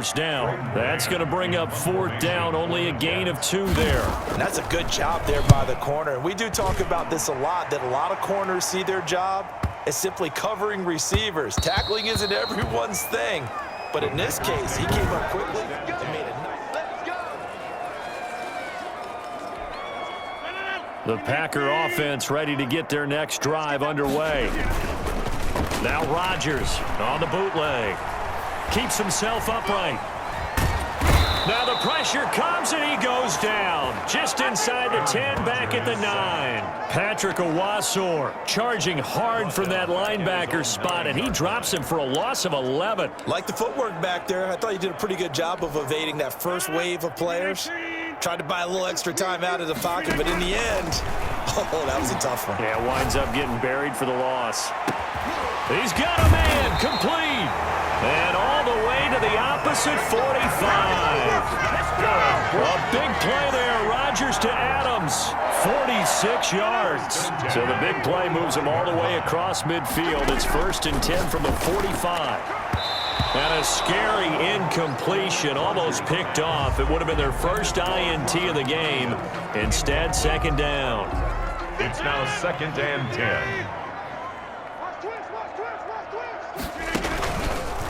Down. That's going to bring up 4th down, only a gain of 2 there. And that's a good job there by the corner. And we do talk about this a lot, that a lot of corners see their job as simply covering receivers. Tackling isn't everyone's thing. But in this case, he came up quickly and made it nice. The Packer offense ready to get their next drive underway. Now Rodgers on the bootleg. Keeps himself upright. Now the pressure comes and he goes down. Just inside the 10, back at the 9. Patrick Owasor charging hard from that linebacker spot, and he drops him for a loss of 11. Like the footwork back there, I thought you did a pretty good job of evading that first wave of players. Tried to buy a little extra time out of the pocket, but in the end, oh, that was a tough one. Yeah, winds up getting buried for the loss. He's got a man, complete. And all the way to the opposite 45. A big play there. Rodgers to Adams. 46 yards. So the big play moves him all the way across midfield. It's 1st and 10 from the 45. And a scary incompletion, almost picked off. It would have been their first INT of the game. Instead, 2nd down. It's now 2nd and 10.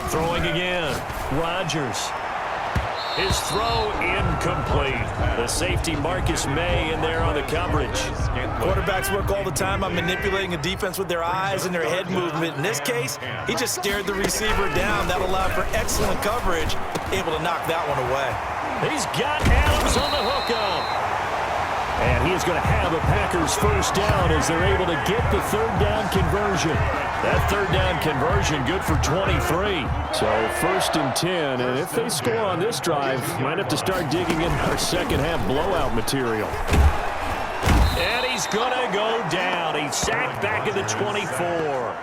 Throwing again. Rodgers. His throw incomplete. The safety Marcus May in there on the coverage. Quarterbacks work all the time on manipulating a defense with their eyes and their head movement. In this case, he just stared the receiver down. That allowed for excellent coverage. Able to knock that one away. He's got Adams on the hookup. And he is going to have a Packers 1st down as they're able to get the 3rd down conversion. That 3rd down conversion good for 23. So 1st and 10, and if they score on this drive, might have to start digging in our second half blowout material. And he's going to go down. He's sacked back at the 24.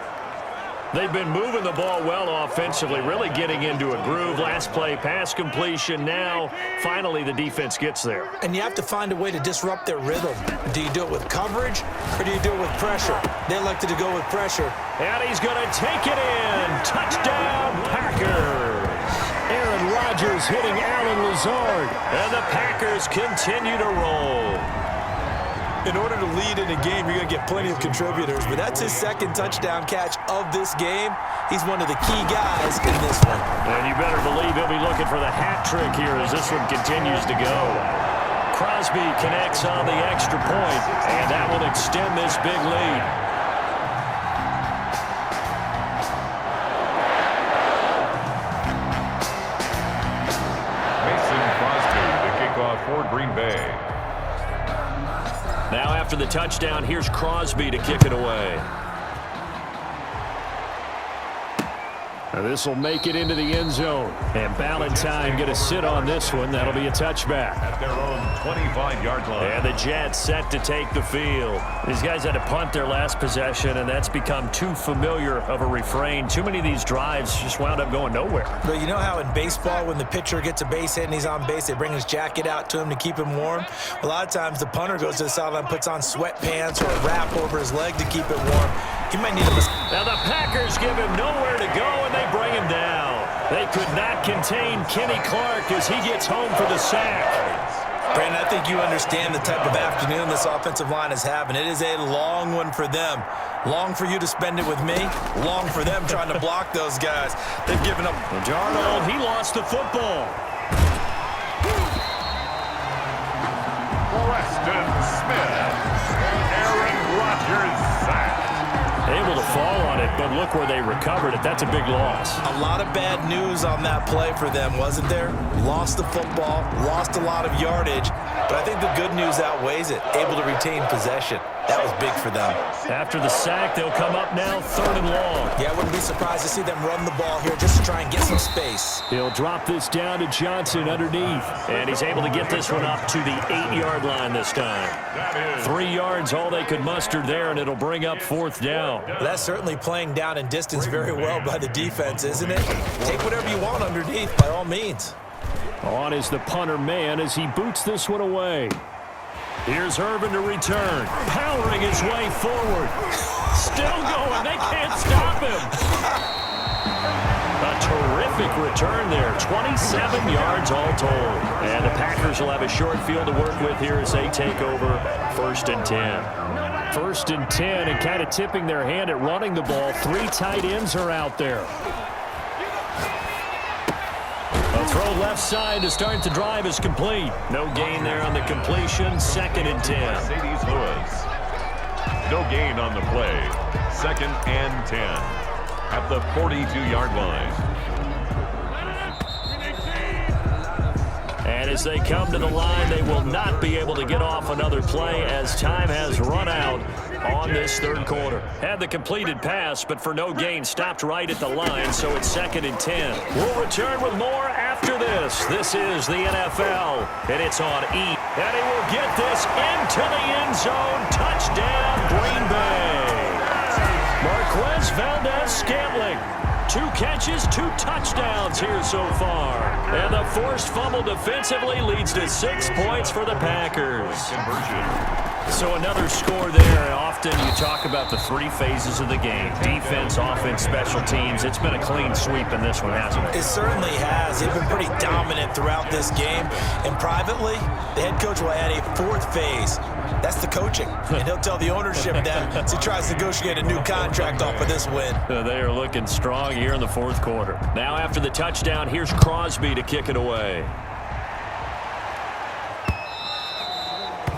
They've been moving the ball well offensively, really getting into a groove. Last play, pass completion. Now, finally, the defense gets there. And you have to find a way to disrupt their rhythm. Do you do it with coverage, or do you do it with pressure? They elected to go with pressure. And he's going to take it in. Touchdown, Packers. Aaron Rodgers hitting Allen Lazard. And the Packers continue to roll. In order to lead in a game, you're going to get plenty of contributors, but that's his 2nd touchdown catch of this game. He's one of the key guys in this one. And you better believe he'll be looking for the hat trick here as this one continues to go. Crosby connects on the extra point, and that will extend this big lead. Mason Crosby, the kickoff for Green Bay. Now after the touchdown, here's Crosby to kick it away. Now this will make it into the end zone. And Ballantyne going to sit on this one. That'll be a touchback. At their own 25-yard line. And the Jets set to take the field. These guys had to punt their last possession, and that's become too familiar of a refrain. Too many of these drives just wound up going nowhere. But you know how in baseball, when the pitcher gets a base hit and he's on base, they bring his jacket out to him to keep him warm? A lot of times the punter goes to the sideline, puts on sweatpants or a wrap over his leg to keep it warm. He might need a... Now the Packers give him nowhere to go, and they bring him down. They could not contain Kenny Clark as he gets home for the sack. Brandon, I think you understand the type of afternoon this offensive line is having. It is a long one for them. Long for you to spend it with me. Long for them trying to block those guys. They've given up. And Darnold, he lost the football. Preston Smith. Aaron Rodgers sacked. Able to fall on it, but look where they recovered it. That's a big loss. A lot of bad news on that play for them, wasn't there? Lost the football, lost a lot of yardage, but I think the good news outweighs it. Able to retain possession. That was big for them. After the sack, they'll come up now 3rd and long. Yeah, I wouldn't be surprised to see them run the ball here just to try and get some space. He'll drop this down to Johnson underneath, and he's able to get this one up to the 8-yard line this time. 3 yards, all they could muster there, and it'll bring up 4th down. That's certainly playing down in distance very well by the defense, isn't it? Take whatever you want underneath, by all means. On is the punter man as he boots this one away. Here's Irvin to return, powering his way forward. Still going. They can't stop him. A terrific return there. 27 yards all told. And the Packers will have a short field to work with here as they take over 1st and 10. 1st and 10, and kind of tipping their hand at running the ball. 3 tight ends are out there. A throw left side to start the drive is complete. No gain there on the completion. 2nd and 10. Mercedes Lewis. No gain on the play. 2nd and 10 at the 42-yard line. And as they come to the line, they will not be able to get off another play as time has run out on this 3rd quarter. Had the completed pass, but for no gain, stopped right at the line, so it's 2nd and 10. We'll return with more after this. This is the NFL, and it's on E. And he will get this into the end zone. Touchdown, Green Bay. Marquez Valdez-Scantling. 2 catches, 2 touchdowns here so far. And the forced fumble defensively leads to 6 points for the Packers. So another score there. Often you talk about the 3 phases of the game. Defense, offense, special teams. It's been a clean sweep in this one, hasn't it? It certainly has. They've been pretty dominant throughout this game. And privately, the head coach will add a 4th phase. That's the coaching. And he'll tell the ownership that as he tries to negotiate a new contract off of this win. They are looking strong here in the 4th quarter. Now after the touchdown, here's Crosby to kick it away.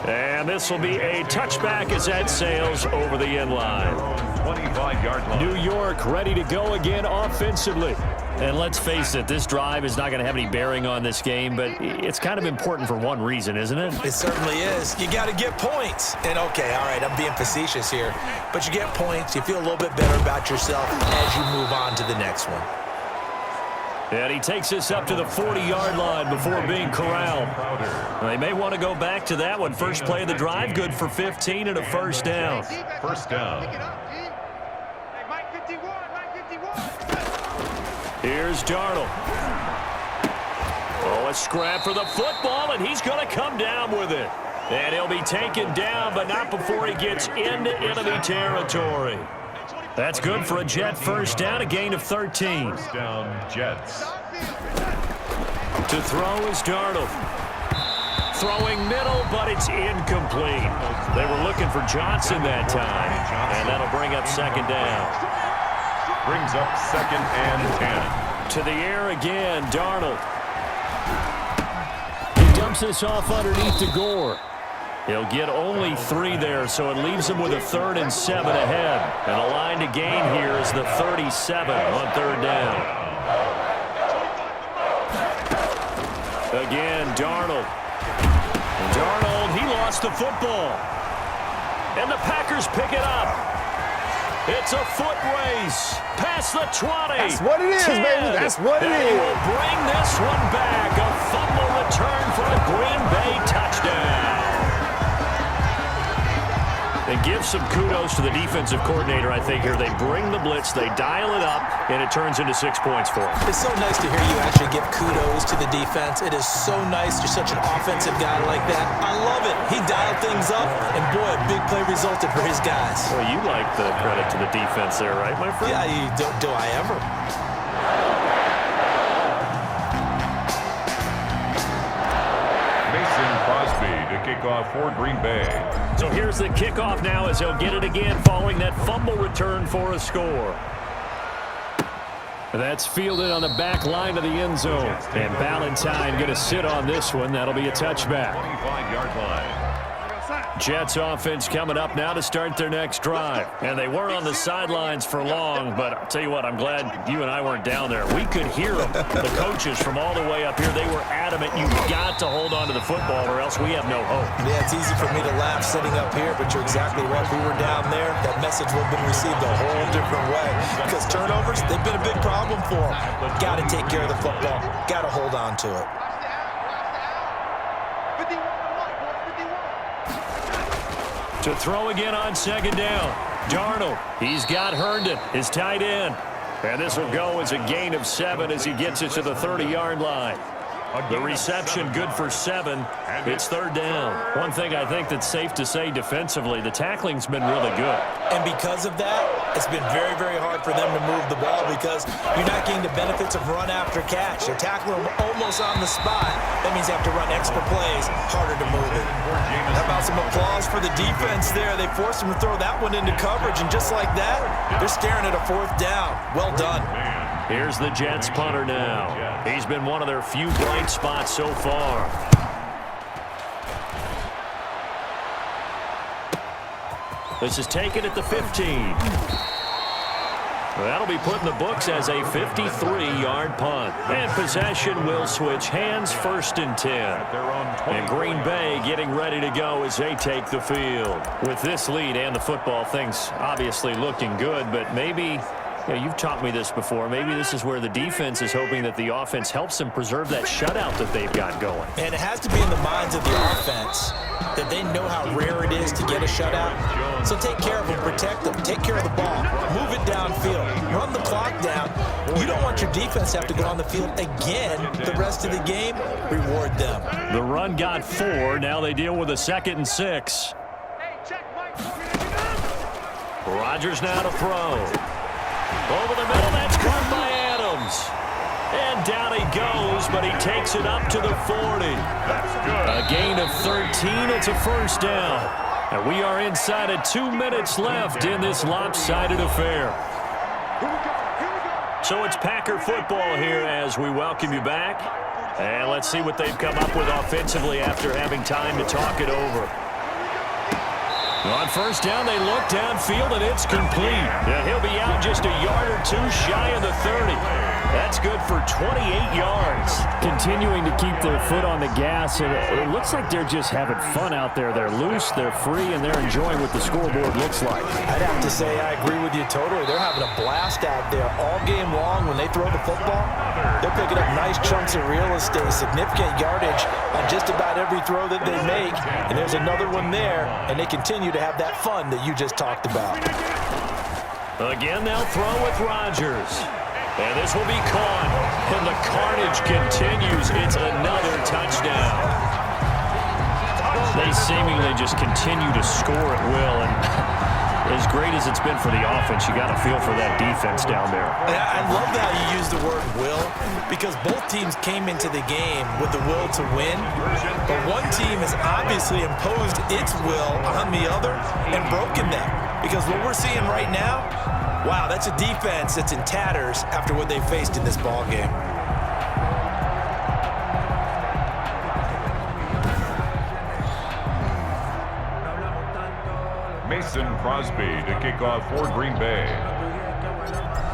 And this will be a touchback as that sails over the end line. 25-yard line. New York ready to go again offensively. And let's face it, this drive is not going to have any bearing on this game, but it's kind of important for one reason, isn't it? It certainly is. You got to get points. And, okay, all right, I'm being facetious here. But you get points, you feel a little bit better about yourself as you move on to the next one. And he takes us up to the 40-yard line before being corralled. They may want to go back to that one. First play of the drive, good for 15 and a 1st down. 1st down. Here's Darnold. Oh, a scrap for the football, and he's going to come down with it. And he'll be taken down, but not before he gets into enemy territory. That's good for a Jet 1st down, a gain of 13. 1st down, Jets. To throw is Darnold. Throwing middle, but it's incomplete. They were looking for Johnson that time, and that'll bring up 2nd down. Brings up 2nd and 10. To the air again, Darnold. He dumps this off underneath to Gore. He'll get only 3 there, so it leaves him with a 3rd and 7 ahead. And the line to gain here is the 37 on 3rd down. Again, Darnold. Darnold, he lost the football. And the Packers pick it up. It's a foot race past the 20. That's what it is, 10. baby. That's what it is. He will bring this one back. A fumble return for a Green Bay touchdown. They give some kudos to the defensive coordinator, I think, here. They bring the blitz, they dial it up, and it turns into 6 points for them. It's so nice to hear you actually give kudos to the defense. It is so nice. You're such an offensive guy like that. I love it. He dialed things up, and boy, a big play resulted for his guys. Well, you like the credit to the defense there, right, my friend? Yeah, do I ever? Mason Crosby to kick off for Green Bay. So here's the kickoff now as he'll get it again following that fumble return for a score. That's fielded on the back line of the end zone. And Ballantyne going to sit on this one. That'll be a touchback. 25-yard line. Jets offense coming up now to start their next drive. And they weren't on the sidelines for long, but I'll tell you what, I'm glad you and I weren't down there. We could hear them, the coaches from all the way up here. They were adamant, you've got to hold on to the football or else we have no hope. Yeah, it's easy for me to laugh sitting up here, but you're exactly right. If we were down there, that message would have been received a whole different way. Because turnovers, they've been a big problem for them. Got to take care of the football. Got to hold on to it. To throw again on 2nd down. Darnold, he's got Herndon, his tight end. And this will go as a gain of 7 as he gets it to the 30-yard line. The reception good for 7. It's 3rd down. One thing I think that's safe to say defensively, the tackling's been really good. And because of that, It's been very, very hard for them to move the ball because you're not getting the benefits of run after catch. They're tackling them almost on the spot. That means they have to run extra plays, harder to move it. How about some applause for the defense there? They forced him to throw that one into coverage, and just like that, they're staring at a 4th down. Well done. Here's the Jets punter now. He's been one of their few bright spots so far. This is taken at the 15. That'll be put in the books as a 53-yard punt. And possession will switch hands, 1st and 10. And Green Bay getting ready to go as they take the field. With this lead and the football, things obviously looking good, but maybe... you've taught me this before. Maybe this is where the defense is hoping that the offense helps them preserve that shutout that they've got going. And it has to be in the minds of the offense that they know how rare it is to get a shutout. So take care of them, protect them, take care of the ball, move it downfield, run the clock down. You don't want your defense to have to go on the field again the rest of the game. Reward them. The run got 4. Now they deal with a 2nd and 6. Rodgers now to throw. Over the middle, that's caught by Adams. And down he goes, but he takes it up to the 40. That's good. A gain of 13, it's a 1st down. And we are inside of 2 minutes left in this lopsided affair. So it's Packer football here as we welcome you back. And let's see what they've come up with offensively after having time to talk it over. On 1st down, they look downfield, and it's complete. Yeah, he'll be out just a yard or 2 shy of the 30. That's good for 28 yards. Continuing to keep their foot on the gas, and it looks like they're just having fun out there. They're loose, they're free, and they're enjoying what the scoreboard looks like. I'd have to say I agree with you totally. They're having a blast out there all game long when they throw the football. They're picking up nice chunks of real estate, significant yardage on just about every throw that they make. And there's another one there, and they continue to have that fun that you just talked about. Again, they'll throw with Rodgers. And this will be caught. And the carnage continues. It's another touchdown. They seemingly just continue to score at will. And as great as it's been for the offense, you got to feel for that defense down there. And I love that you use the word will, because both teams came into the game with the will to win. But one team has obviously imposed its will on the other and broken them. Because what we're seeing right now, wow, that's a defense that's in tatters after what they faced in this ball game. Mason Crosby to kick off for Green Bay.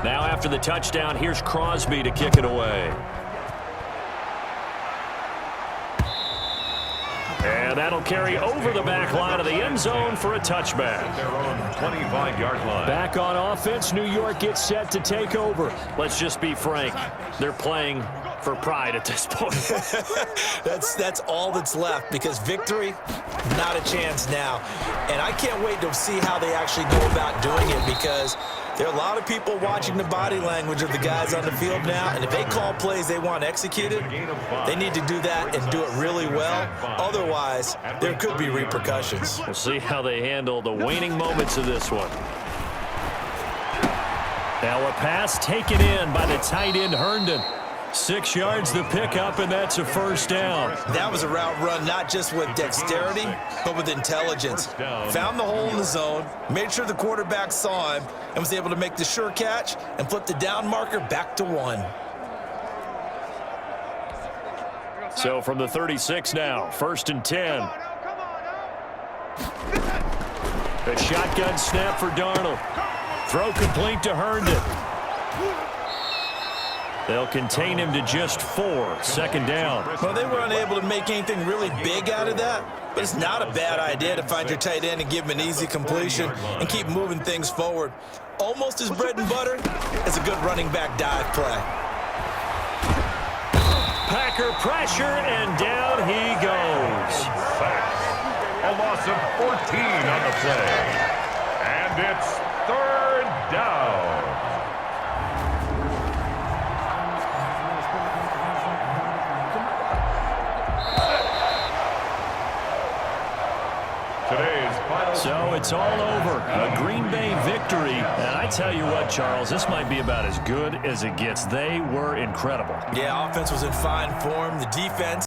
Now after the touchdown, here's Crosby to kick it away. And that'll carry over the back line of the end zone for a touchback. Their own 25-yard line. Back on offense, New York gets set to take over. Let's just be frank. They're playing for pride at this point. That's all that's left, because victory, not a chance now. And I can't wait to see how they actually go about doing it, because there are a lot of people watching the body language of the guys on the field now, and if they call plays they want executed, they need to do that and do it really well. Otherwise, there could be repercussions. We'll see how they handle the waning moments of this one. Now a pass taken in by the tight end Herndon. 6 yards the pickup, and that's a first down. That was a route run not just with dexterity, but with intelligence. Found the hole in the zone, made sure the quarterback saw him, and was able to make the sure catch and flip the down marker back to 1. So from the 36 now, 1st and 10. A shotgun snap for Darnold. Throw complete to Herndon. They'll contain him to just 4. Second down. Well, they were unable to make anything really big out of that, but it's not a bad idea to find your tight end and give him an easy completion and keep moving things forward. Almost as bread and butter as a good running back dive play. Packer pressure, and down he goes. A loss of 14 on the play. And it's 3rd down. So it's all over. A Green Bay victory. And I tell you what, Charles, this might be about as good as it gets. They were incredible. Yeah, offense was in fine form. The defense